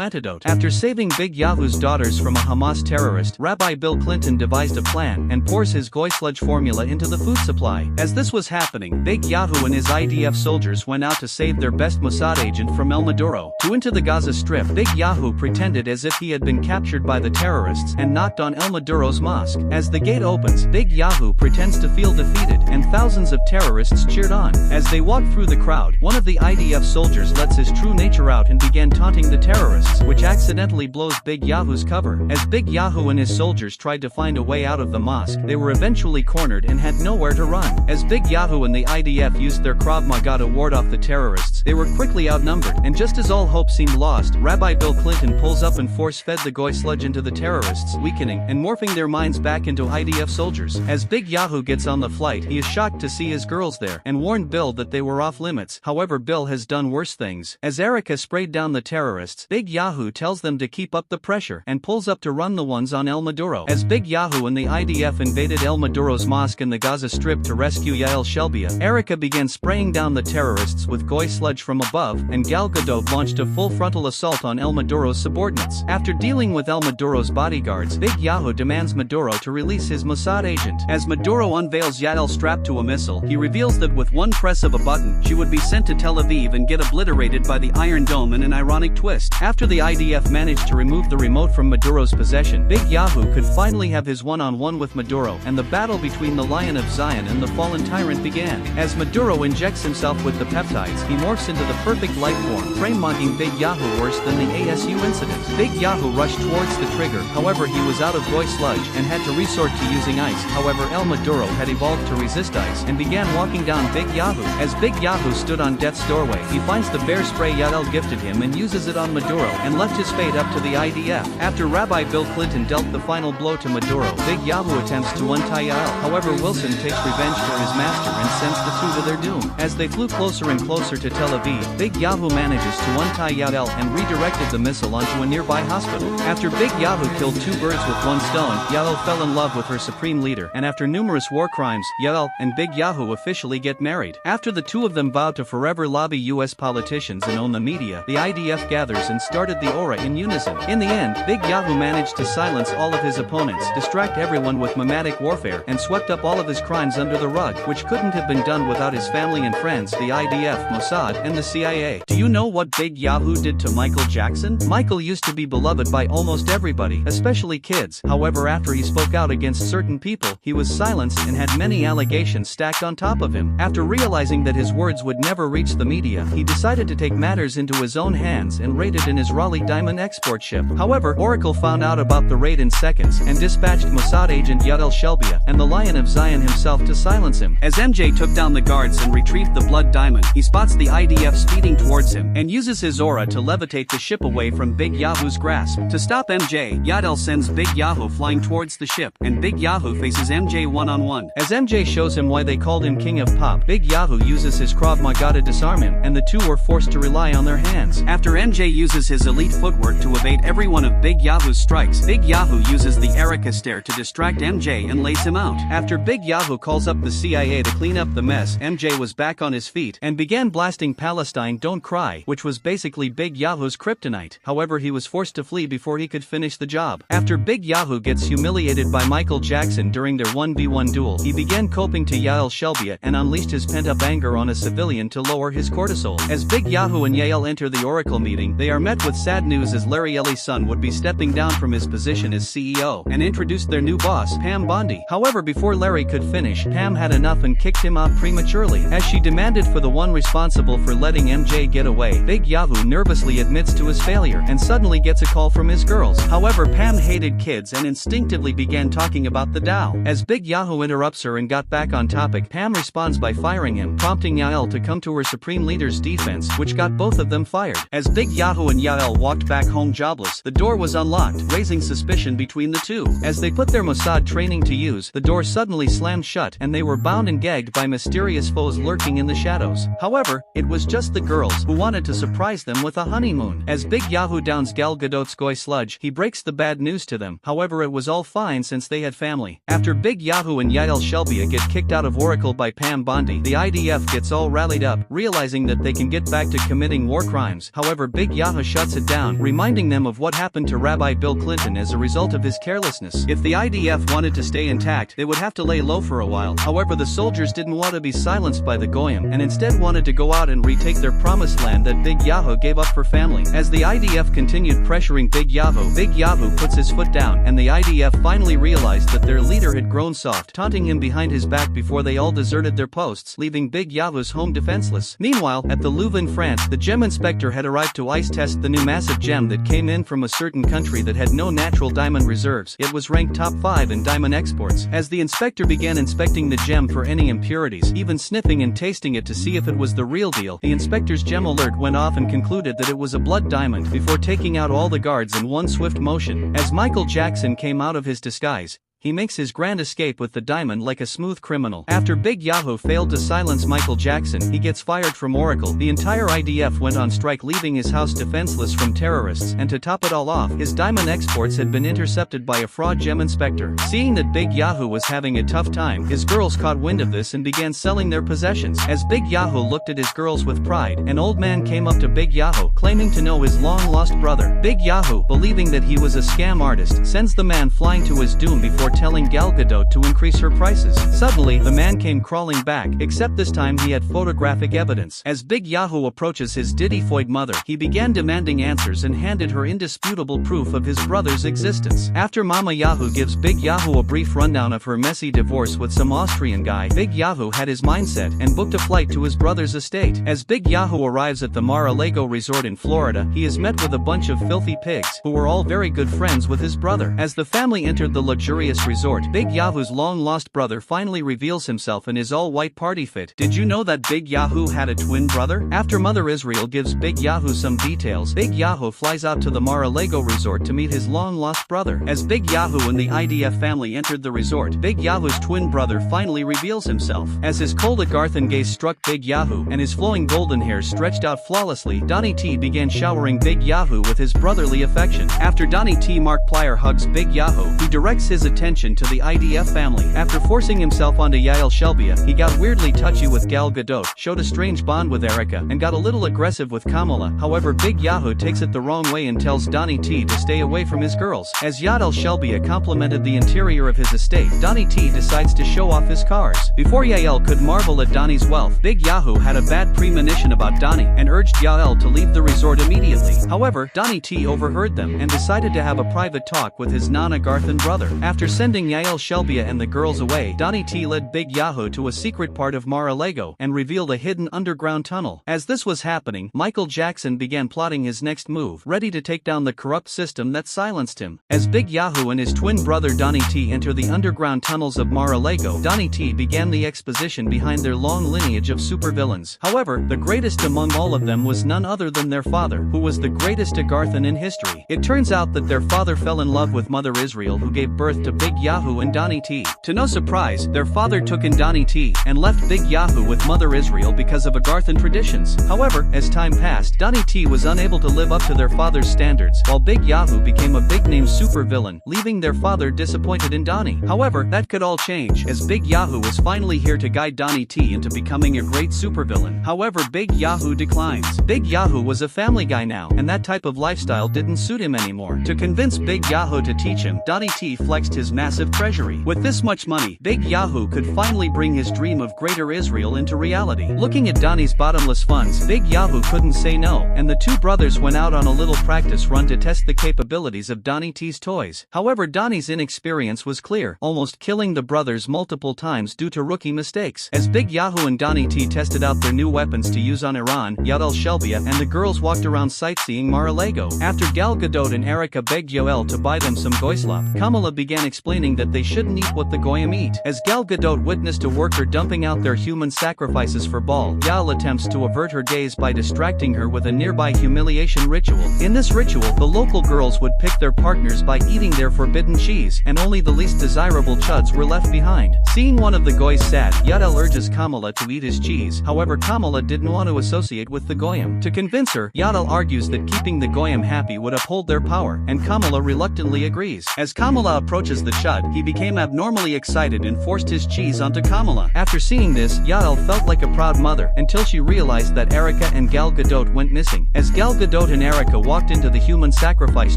antidote. After saving Big Yahu's daughters from a Hamas terrorist, Rabbi Bill Clinton devised a plan and pours his Goy sludge formula into the food supply. As this was happening, Big Yahu and his IDF soldiers went out to save their best Mossad agent from El Maduro. Into the Gaza Strip, Big Yahu pretended as if he had been captured by the terrorists and knocked on El Maduro's mosque. As the gate opens, Big Yahu pretends to feel defeated and thousands of terrorists cheered on. As they walked through the crowd, one of the IDF soldiers lets his true nature out and began taunting the terrorists, which accidentally blows Big Yahu's cover. As Big Yahu and his soldiers tried to find a way out of the mosque, they were eventually cornered and had nowhere to run. As Big Yahu and the IDF used their Krav Maga to ward off the terrorists, they were quickly outnumbered, and just as all hope seemed lost, Rabbi Bill Clinton pulls up and force-fed the Goy sludge into the terrorists, weakening and morphing their minds back into IDF soldiers. As Big Yahu gets on the flight, he is shocked to see his girls there and warned Bill that they were off limits. However, Bill has done worse things. As Erica sprayed down the terrorists, Big Yahu tells them to keep up the pressure and pulls up to run the ones on El Maduro. As Big Yahu and the IDF invaded El Maduro's mosque in the Gaza Strip to rescue Yael Shelbia, Erica began spraying down the terrorists with Goy sludge from above, and Gal Gadot launched a full frontal assault on El Maduro's subordinates. After dealing with El Maduro's bodyguards, Big Yahu demands Maduro to release his Mossad agent. As Maduro unveils Yael strapped to a missile, he reveals that with one press of a button, she would be sent to Tel Aviv and get obliterated by the Iron Dome in an ironic twist. After the IDF managed to remove the remote from Maduro's possession, Big Yahu could finally have his one-on-one with Maduro, and the battle between the Lion of Zion and the fallen tyrant began. As Maduro injects himself with the peptides, he morphs into the perfect life form, frame-mugging Big Yahu worse than the ASU incident. Big Yahu rushed towards the trigger, however he was out of Goy sludge and had to resort to using ice. However, El Maduro had evolved to resist ice and began walking down Big Yahu. As Big Yahu stood on death's doorway, he finds the bear spray Yael gifted him and uses it on Maduro and left his fate up to the IDF. After Rabbi Bill Clinton dealt the final blow to Maduro, Big Yahu attempts to untie Yael. However, Wilson takes revenge for his master and sends the two to their doom. As they flew closer and closer to Tel Aviv, Big Yahu manages to untie Yael and redirected the missile onto a nearby hospital. After Big Yahu killed 2 birds with 1 stone, Yael fell in love with her supreme leader, and after numerous war crimes, Yael and Big Yahu officially get married. After the two of them vow to forever lobby US politicians and own the media, the IDF gathers and started the aura in unison. In the end, Big Yahu managed to silence all of his opponents, distract everyone with mimetic warfare, and swept up all of his crimes under the rug, which couldn't have been done without his family and friends, the IDF, Mossad, and the CIA. Do you know what Big Yahu did to Michael Jackson? Michael used to be beloved by almost everybody, especially kids. However, after he spoke out against certain people, he was silenced and had many allegations stacked on top of him. After realizing that his words would never reach the media, he decided to take matters into his own hands and raided an Israeli diamond export ship. However, Oracle found out about the raid in seconds and dispatched Mossad agent Yael Shelbia and the Lion of Zion himself to silence him. As MJ took down the guards and retrieved the blood diamond, he spots the IDF speeding towards him and uses his aura to levitate the ship away from Big Yahu's grasp. To stop MJ, Yael sends Big Yahu flying towards the ship, and Big Yahu faces MJ one-on-one. As MJ shows him why they called him King of Pop, Big Yahu uses his Krav Maga to disarm him, and the two were forced to rely on their hands. After MJ uses his elite footwork to evade every one of Big Yahu's strikes, Big Yahu uses the Erica stare to distract MJ and lays him out. After Big Yahu calls up the CIA to clean up the mess, MJ was back on his feet and began blasting Palestine Don't Cry, which was basically Big Yahu's kryptonite. However, he was forced to flee before he could finish the job. After Big Yahu gets humiliated by Michael Jackson during their 1v1 duel, he began coping to Yael Shelbia and unleashed his pent-up anger on a civilian to lower his cortisol. As Big Yahu and Yael enter the Oracle meeting, they are met with sad news as Larry Ellie's son would be stepping down from his position as CEO and introduced their new boss, Pam Bondi. However, before Larry could finish, Pam had enough and kicked him out prematurely. As she demanded for the one responsible for letting MJ get away, Big Yahu nervously admits to his failure and suddenly gets a call from his girls. However, Pam hated kids and instinctively began talking about the Dow. As Big Yahu interrupts her and got back on topic, Pam responds by firing him, prompting Yael to come to her supreme leader's defense, which got both of them fired. As Big Yahu and Yael walked back home jobless, the door was unlocked, raising suspicion between the two. As they put their Mossad training to use, the door suddenly slammed shut and they were bound and gagged by mysterious foes lurking in the shadows. However, it was just the girls, who wanted to surprise them with a honeymoon. As Big Yahu downs Gal Gadot's goy sludge, he breaks the bad news to them. However, it was all fine since they had family. After Big Yahu and Yael Shelbia get kicked out of Oracle by Pam Bondi, the IDF gets all rallied up, realizing that they can get back to committing war crimes. However, Big Yahu shuts it down, reminding them of what happened to Rabbi Bill Clinton as a result of his carelessness. If the IDF wanted to stay intact, they would have to lay low for a while. However, the soldiers didn't want to be silenced by the Goyim and instead wanted to go out and retake their promised land that Big Yahu gave up for family. As the IDF continued pressuring Big Yahu puts his foot down, and the IDF finally realized that their leader had grown soft, taunting him behind his back before they all deserted their posts, leaving Big Yahu's home defenseless. Meanwhile, at the Louvre in France, the gem inspector had arrived to ice test the new massive gem that came in from a certain country that had no natural diamond reserves. It was ranked top 5 in diamond exports. As the inspector began inspecting the gem for any impurities, even sniffing and tasting it to see if it was the real deal, the inspector's gem alert went off and concluded that it was a blood diamond before taking out all the guards in one swift motion. As Michael Jackson came out of his disguise, he makes his grand escape with the diamond like a smooth criminal. After Big Yahu failed to silence Michael Jackson, he gets fired from Oracle. The entire IDF went on strike, leaving his house defenseless from terrorists, and to top it all off, his diamond exports had been intercepted by a fraud gem inspector. Seeing that Big Yahu was having a tough time, his girls caught wind of this and began selling their possessions. As Big Yahu looked at his girls with pride, an old man came up to Big Yahu, claiming to know his long-lost brother. Big Yahu, believing that he was a scam artist, sends the man flying to his doom before telling Gal Gadot to increase her prices. Suddenly, the man came crawling back, except this time he had photographic evidence. As Big Yahu approaches his diddy-foid mother, he began demanding answers and handed her indisputable proof of his brother's existence. After Mama Yahu gives Big Yahu a brief rundown of her messy divorce with some Austrian guy, Big Yahu had his mindset and booked a flight to his brother's estate. As Big Yahu arrives at the Mar-a-Lago resort in Florida, he is met with a bunch of filthy pigs, who were all very good friends with his brother. As the family entered the luxurious resort, Big Yahu's long-lost brother finally reveals himself in his all-white party fit. Did you know that Big Yahu had a twin brother? After Mother Israel gives Big Yahu some details, Big Yahu flies out to the Mar-a-Lago resort to meet his long-lost brother. As Big Yahu and the IDF family entered the resort, Big Yahu's twin brother finally reveals himself. As his cold Agarthan gaze struck Big Yahu and his flowing golden hair stretched out flawlessly, Donnie T began showering Big Yahu with his brotherly affection. After Donnie T, Markiplier hugs Big Yahu, he directs his attention to the IDF family. After forcing himself onto Yael Shelbia, he got weirdly touchy with Gal Gadot, showed a strange bond with Erica, and got a little aggressive with Kamala. However, Big Yahu takes it the wrong way and tells Donnie T to stay away from his girls. As Yael Shelbia complimented the interior of his estate, Donnie T decides to show off his cars. Before Yael could marvel at Donnie's wealth, Big Yahu had a bad premonition about Donnie and urged Yael to leave the resort immediately. However, Donnie T overheard them and decided to have a private talk with his non-Agarthan brother. After sending Yael Shelbia and the girls away, Donnie T led Big Yahu to a secret part of Mar-a-Lago and revealed a hidden underground tunnel. As this was happening, Michael Jackson began plotting his next move, ready to take down the corrupt system that silenced him. As Big Yahu and his twin brother Donnie T enter the underground tunnels of Mar-a-Lago, Donnie T began the exposition behind their long lineage of supervillains. However, the greatest among all of them was none other than their father, who was the greatest Agarthan in history. It turns out that their father fell in love with Mother Israel, who gave birth to Big Yahu and Donnie T. To no surprise, their father took in Donnie T and left Big Yahu with Mother Israel because of Agarthan traditions. However, as time passed, Donnie T was unable to live up to their father's standards, while Big Yahu became a big-name supervillain, leaving their father disappointed in Donnie. However, that could all change, as Big Yahu was finally here to guide Donnie T into becoming a great supervillain. However, Big Yahu declines. Big Yahu was a family guy now, and that type of lifestyle didn't suit him anymore. To convince Big Yahu to teach him, Donnie T flexed his massive treasury. With this much money, Big Yahu could finally bring his dream of greater Israel into reality. Looking at Donnie's bottomless funds, Big Yahu couldn't say no, and the two brothers went out on a little practice run to test the capabilities of Donnie T's toys. However, Donnie's inexperience was clear, almost killing the brothers multiple times due to rookie mistakes. As Big Yahu and Donnie T tested out their new weapons to use on Iran, Yael Shelbia and the girls walked around sightseeing Mar-a-Lago. After Gal Gadot and Erica begged Yoel to buy them some goislop, Kamala began explaining that they shouldn't eat what the goyim eat. As Gal Gadot witnessed a worker dumping out their human sacrifices for Baal, Yael attempts to avert her gaze by distracting her with a nearby humiliation ritual. In this ritual, the local girls would pick their partners by eating their forbidden cheese, and only the least desirable chuds were left behind. Seeing one of the goys sad, Yael urges Kamala to eat his cheese. However, Kamala didn't want to associate with the goyim. To convince her, Yael argues that keeping the goyim happy would uphold their power, and Kamala reluctantly agrees. As Kamala approaches the chud, he became abnormally excited and forced his cheese onto Kamala. After seeing this, Yael felt like a proud mother, until she realized that Erica and Gal Gadot went missing. As Gal Gadot and Erica walked into the human sacrifice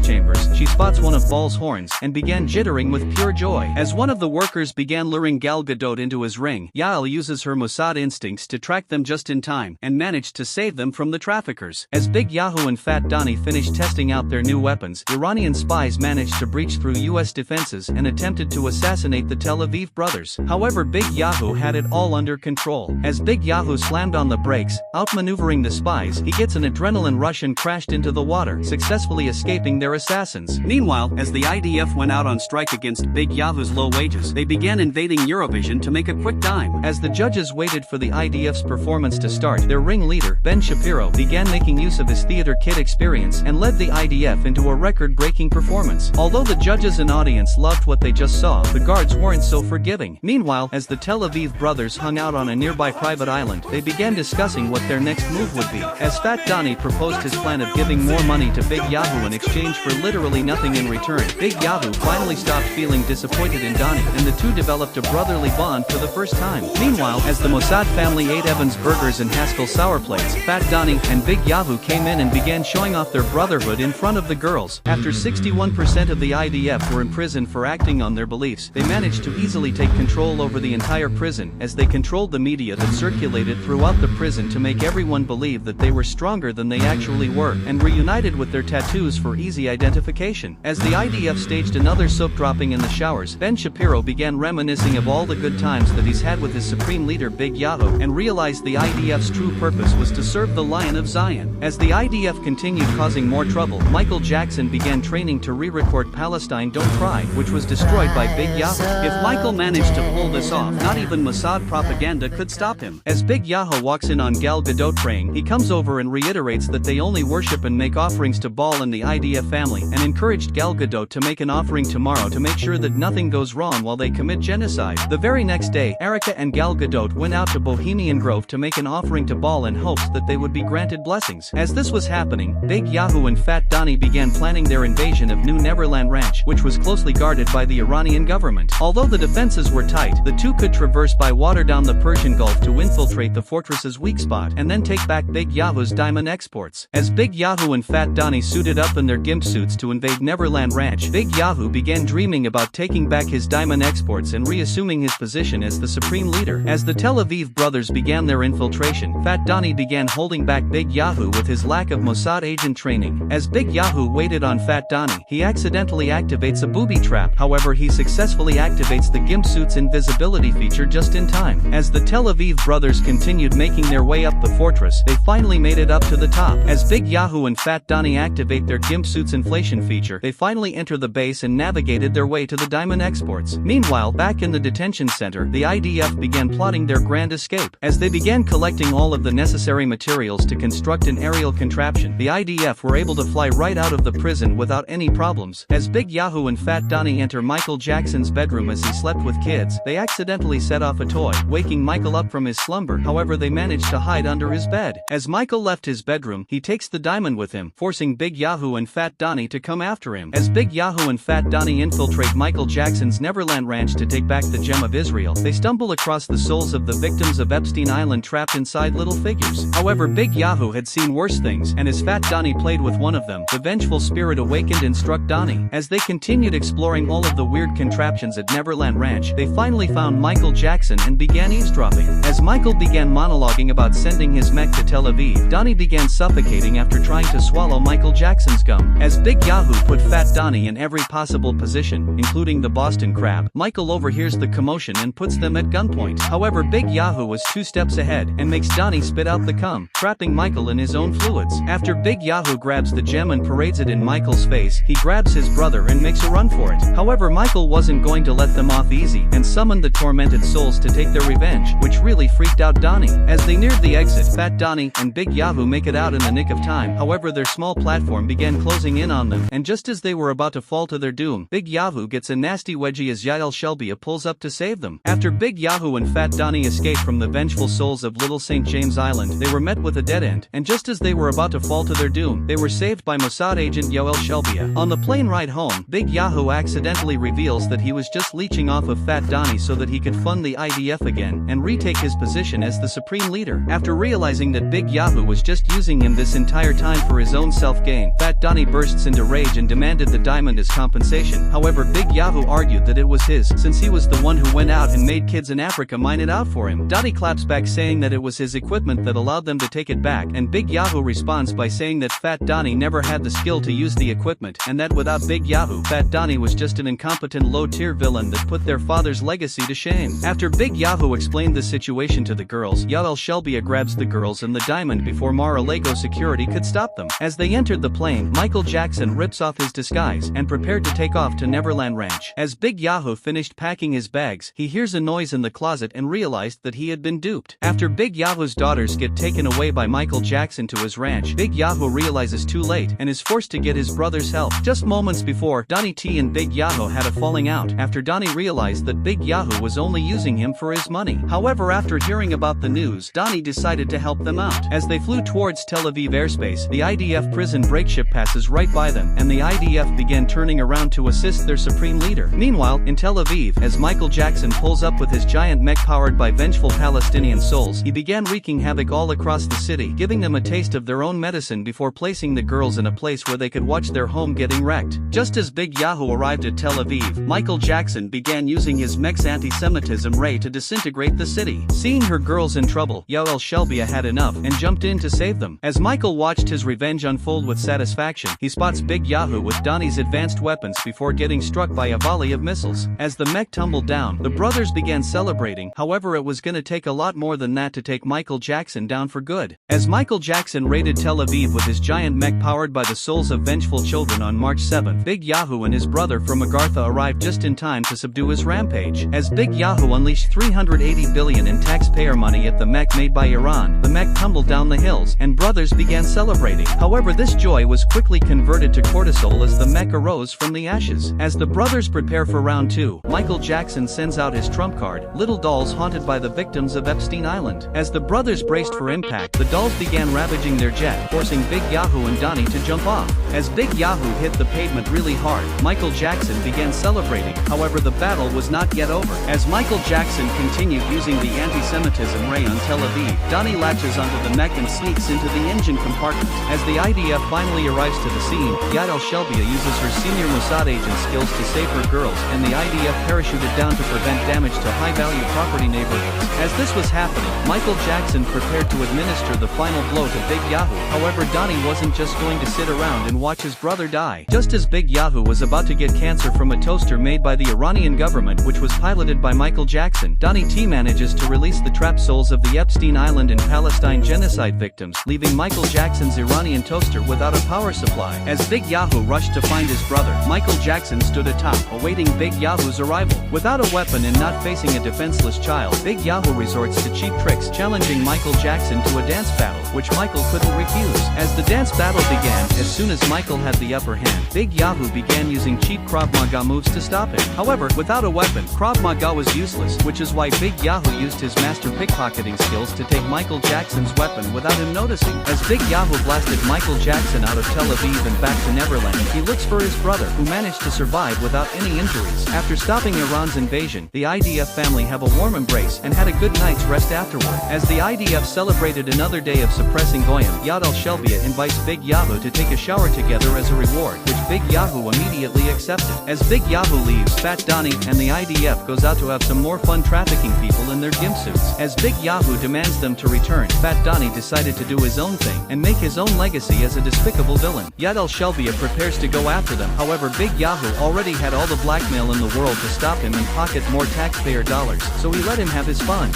chambers, she spots one of Baal's horns, and began jittering with pure joy. As one of the workers began luring Gal Gadot into his ring, Yael uses her Mossad instincts to track them just in time, and managed to save them from the traffickers. As Big Yahu and Fat Donnie finished testing out their new weapons, Iranian spies managed to breach through U.S. defenses and attempted to assassinate the Tel Aviv brothers. However, Big Yahu had it all under control. As Big Yahu slammed on the brakes, outmaneuvering the spies, he gets an adrenaline rush and crashed into the water, successfully escaping their assassins. Meanwhile, as the IDF went out on strike against Big Yahu's low wages, they began invading Eurovision to make a quick dime. As the judges waited for the IDF's performance to start, their ringleader, Ben Shapiro, began making use of his theater kid experience and led the IDF into a record-breaking performance. Although the judges and audience loved what they just saw, the guards weren't so forgiving. Meanwhile, as the Tel Aviv brothers hung out on a nearby private island, they began discussing what their next move would be. As Fat Donnie proposed his plan of giving more money to Big Yahu in exchange for literally nothing in return, Big Yahu finally stopped feeling disappointed in Donnie, and the two developed a brotherly bond for the first time. Meanwhile, as the Mossad family ate Evans burgers and Haskell sour plates, Fat Donnie and Big Yahu came in and began showing off their brotherhood in front of the girls. After 61% of the IDF were imprisoned for acting on their beliefs, they managed to easily take control over the entire prison, as they controlled the media that circulated throughout the prison to make everyone believe that they were stronger than they actually were, and reunited with their tattoos for easy identification. As the IDF staged another soap dropping in the showers, Ben Shapiro began reminiscing of all the good times that he's had with his supreme leader Big Yahu, and realized the IDF's true purpose was to serve the Lion of Zion. As the IDF continued causing more trouble, Michael Jackson began training to re-record Palestine Don't Cry, which was destroyed by Big Yahu. If Michael managed to pull this off, not even Mossad propaganda could stop him. As Big Yahu walks in on Gal Gadot praying, he comes over and reiterates that they only worship and make offerings to Baal and the IDF family, and encouraged Gal Gadot to make an offering tomorrow to make sure that nothing goes wrong while they commit genocide. The very next day, Erica and Gal Gadot went out to Bohemian Grove to make an offering to Baal in hopes that they would be granted blessings. As this was happening, Big Yahu and Fat Donnie began planning their invasion of New Neverland Ranch, which was closely guarded by the Iranian government. Although the defenses were tight, the two could traverse by water down the Persian Gulf to infiltrate the fortress's weak spot, and then take back Big Yahu's diamond exports. As Big Yahu and Fat Donnie suited up in their gimp suits to invade Neverland Ranch, Big Yahu began dreaming about taking back his diamond exports and reassuming his position as the supreme leader. As the Tel Aviv brothers began their infiltration, Fat Donnie began holding back Big Yahu with his lack of Mossad agent training. As Big Yahu waited on Fat Donnie, he accidentally activates a booby trap. However, he successfully activates the gimp suit's invisibility feature just in time. As the Tel Aviv brothers continued making their way up the fortress, they finally made it up to the top. As Big Yahu and Fat Donnie activate their gimp suit's inflation feature, they finally enter the base and navigated their way to the diamond exports. Meanwhile, back in the detention center, the IDF began plotting their grand escape. As they began collecting all of the necessary materials to construct an aerial contraption, the IDF were able to fly right out of the prison without any problems. As Big Yahu and Fat Donnie enter Michael Jackson's bedroom as he slept with kids, they accidentally set off a toy, waking Michael up from his slumber. However, they managed to hide under his bed. As Michael left his bedroom, he takes the diamond with him, forcing Big Yahu and Fat Donnie to come after him. As Big Yahu and Fat Donnie infiltrate Michael Jackson's Neverland Ranch to take back the Gem of Israel, they stumble across the souls of the victims of Epstein Island trapped inside little figures. However, Big Yahu had seen worse things, and as Fat Donnie played with one of them, the vengeful spirit awakened and struck Donnie. As they continued exploring all of the weird contraptions at Neverland Ranch, they finally found Michael Jackson and began eavesdropping. As Michael began monologuing about sending his mech to Tel Aviv, Donnie began suffocating after trying to swallow Michael Jackson's gum. As Big Yahu put Fat Donnie in every possible position, including the Boston Crab, Michael overhears the commotion and puts them at gunpoint. However, Big Yahu was 2 steps ahead and makes Donnie spit out the cum, trapping Michael in his own fluids. After Big Yahu grabs the gem and parades it in Michael's face, he grabs his brother and makes a run for it. However, However, Michael wasn't going to let them off easy and summoned the tormented souls to take their revenge, which really freaked out Donnie. As they neared the exit, Fat Donnie and Big Yahoo make it out in the nick of time. However, their small platform began closing in on them, and just as they were about to fall to their doom, Big Yahoo gets a nasty wedgie as Yael Shelbia pulls up to save them. After Big Yahoo and Fat Donnie escaped from the vengeful souls of Little St. James Island, they were met with a dead end, and just as they were about to fall to their doom, they were saved by Mossad agent Yael Shelbia. On the plane ride home, Big Yahoo accidentally reveals that he was just leeching off of Fat Donnie so that he could fund the IDF again and retake his position as the supreme leader. After realizing that Big Yahoo was just using him this entire time for his own self-gain, Fat Donnie bursts into rage and demanded the diamond as compensation. However, Big Yahoo argued that it was his, since he was the one who went out and made kids in Africa mine it out for him. Donnie claps back saying that it was his equipment that allowed them to take it back, and Big Yahoo responds by saying that Fat Donnie never had the skill to use the equipment, and that without Big Yahoo, Fat Donnie was just an incompetent low-tier villain that put their father's legacy to shame. After Big Yahoo explained the situation to the girls, Yael Shelbia grabs the girls and the diamond before Mar-a-Lago security could stop them. As they entered the plane, Michael Jackson rips off his disguise and prepared to take off to Neverland Ranch. As Big Yahoo finished packing his bags, he hears a noise in the closet and realized that he had been duped. After Big Yahoo's daughters get taken away by Michael Jackson to his ranch, Big Yahoo realizes too late and is forced to get his brother's help. Just moments before, Donnie T and Big Yahoo had a falling out after Donnie realized that Big Yahoo was only using him for his money. However, after hearing about the news, Donnie decided to help them out. As they flew towards Tel Aviv airspace, the IDF prison break ship passes right by them, and the IDF began turning around to assist their supreme leader. Meanwhile, in Tel Aviv, as Michael Jackson pulls up with his giant mech powered by vengeful Palestinian souls, he began wreaking havoc all across the city, giving them a taste of their own medicine before placing the girls in a place where they could watch their home getting wrecked. Just as Big Yahoo arrived at Tel Aviv, Michael Jackson began using his mech's anti-Semitism ray to disintegrate the city. Seeing her girls in trouble, Yael Shelbia had enough and jumped in to save them. As Michael watched his revenge unfold with satisfaction, he spots Big Yahoo with Donnie's advanced weapons before getting struck by a volley of missiles. As the mech tumbled down, the brothers began celebrating. However, it was gonna take a lot more than that to take Michael Jackson down for good. As Michael Jackson raided Tel Aviv with his giant mech powered by the souls of vengeful children on March 7th, Big Yahoo and his brother from Agartha arrived just in time to subdue his rampage. As Big Yahoo unleashed $380 billion in taxpayer money at the mech made by Iran, the mech tumbled down the hills, and brothers began celebrating. However, this joy was quickly converted to cortisol as the mech arose from the ashes. As the brothers prepare for round 2, Michael Jackson sends out his trump card, Little Dolls haunted by the victims of Epstein Island. As the brothers braced for impact, the dolls began ravaging their jet, forcing Big Yahoo and Donnie to jump off. As Big Yahoo hit the pavement really hard, Michael Jackson began celebrating. However, the battle was not yet over. As Michael Jackson continued using the anti-Semitism ray on Tel Aviv, Donnie latches onto the mech and sneaks into the engine compartment. As the IDF finally arrives to the scene, Yael Shelbia uses her senior Mossad agent skills to save her girls, and the IDF parachuted down to prevent damage to high-value property neighborhoods. As this was happening, Michael Jackson prepared to administer the final blow to Big Yahoo. However, Donnie wasn't just going to sit around and watch his brother die. Just as Big Yahoo was about to get cancer from a toaster made by the Iranian government, which was piloted by Michael Jackson, Donnie T manages to release the trapped souls of the Epstein Island and Palestine genocide victims, leaving Michael Jackson's Iranian toaster without a power supply. As Big Yahoo rushed to find his brother, Michael Jackson stood atop, awaiting Big Yahoo's arrival. Without a weapon and not facing a defenseless child, Big Yahoo resorts to cheap tricks, challenging Michael Jackson to a dance battle, which Michael couldn't refuse. As the dance battle began, as soon as Michael had the upper hand, Big Yahoo began using cheap Krav Maga moves to stop him. However, without a weapon, Krav Maga was useless, which is why Big Yahoo used his master pickpocketing skills to take Michael Jackson's weapon without him noticing. As Big Yahoo blasted Michael Jackson out of Tel Aviv and back to Neverland, he looks for his brother, who managed to survive without any injuries. After stopping Iran's invasion, the IDF family have a warm embrace and had a good night's rest afterward. As the IDF celebrated another day of suppressing Goyim, Yael Shelbia invites Big Yahoo to take a shower together as a reward, which Big Yahoo immediately accepted. As Big Yahoo leaves, Fat Donnie and the IDF goes out to have some more fun trafficking people in their gimp suits. As Big Yahoo demands them to return, Fat Donnie decided to do his own thing and make his own legacy as a despicable villain. Yael Shelbia prepares to go after them. However, Big Yahoo already had all the blackmail in the world to stop him and pocket more taxpayer dollars, so he let him have his fun.